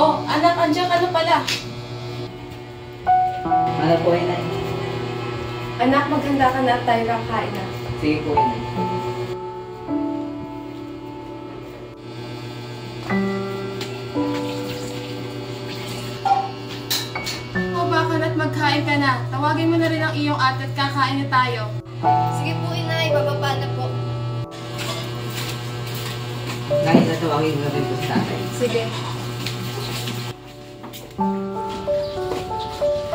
Oh, anak, andiyan ka na pala. Ano po, Inay? Anak, maghanda ka na at tayo kakain na. Sige po, Inay. Oh, baka na't magkain ka na. Tawagin mo na rin ang iyong ate at kakain na tayo. Sige po, Inay. Bababa na po. Dahil natawagin mo na rin po sa tatay. Sige.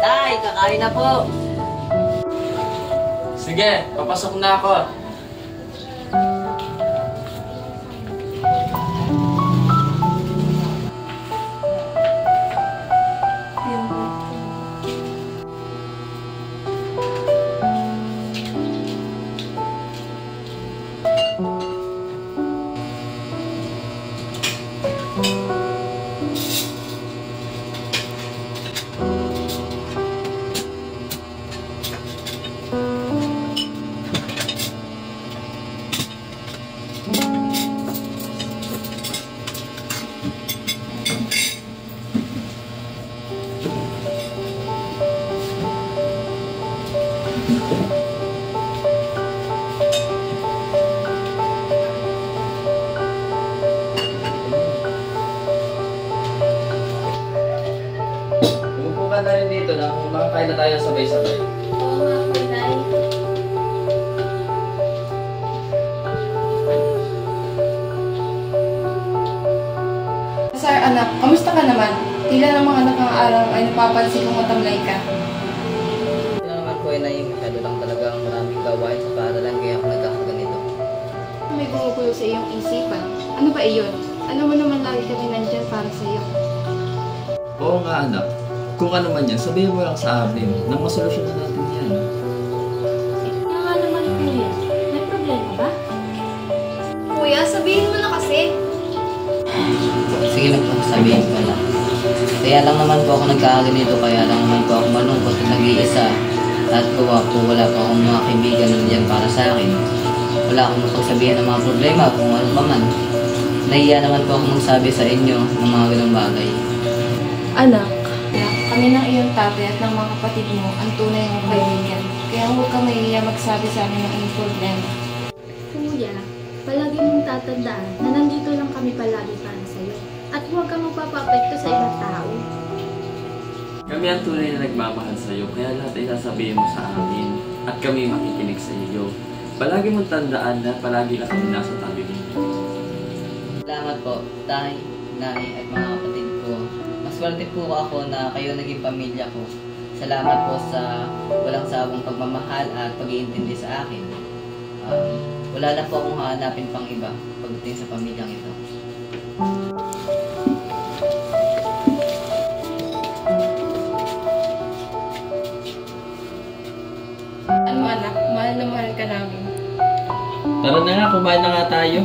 Tay, kakain na po! Sige, papasok na ako. Umupo ka na rin dito na makakain na tayo sabay-sabay. Oo nga po, Inay. Sir, anak, kamusta ka naman? Tila ng mga anak ng araw ay napapansin kong matamlay ka. Ito naman po, Inay, masyado lang talagang maraming gawain sa paaralan kaya ako nagkakaganito. May gumugulo sa iyong isipan. Ano ba iyon? Ano mo naman lagi kami nandyan para sa iyo? Oo nga anak, kung ano man yan, sabihin mo lang sa amin nang masolusyon na natin yan. Kaya nga naman, Kuya. May problema ba? Kuya, sabihin mo na kasi. Sige lang po, sabihin ko na. Kaya lang naman po ako nagkakaganito, kaya lang naman po ako malungkot at nag-iisa. At kuwa po, wala po akong mga kaibigan na nandiyan para sa akin. Wala akong mapagsabihan ng mga problema kung ano pa man. Nahiya naman po ako magsabi sa inyo ng mga ganong bagay. Anak, kami ng iyong tatay at ng mga kapatid mo ang tunay mong kaibigan. Kaya huwag kang mahihiya magsabi sa amin ng iyong problema. Kuya, palagi mong tatandaan na nandito lang kami palagi para sa iyo. At huwag kang magpapapekto sa ibang tao. Kami ang tunay na nagmamahal sa iyo, kaya lahat ay sasabihin mo sa amin at kami makikinig sa iyo. Palagi mong tandaan na palagi lang kami nasa tabi mo. Salamat po, Tay, Nay, at mga kapatid ko. Maswerte po ako na kayo naging pamilya ko. Salamat po sa walang sawang pagmamahal at pag-iintindi sa akin. Wala na po akong hahanapin pang iba pagdating sa pamilyang ito. Ano anak, mahal na mahal ka namin. Tara na nga, kumain na nga tayo.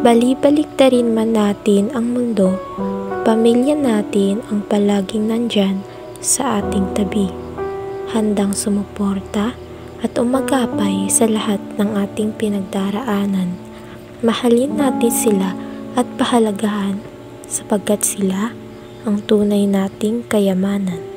Bali-baliktarin man natin ang mundo, pamilya natin ang palaging nandyan sa ating tabi, handang sumuporta at umagapay sa lahat ng ating pinagdaraanan. Mahalin natin sila at pahalagahan sapagkat sila ang tunay nating kayamanan.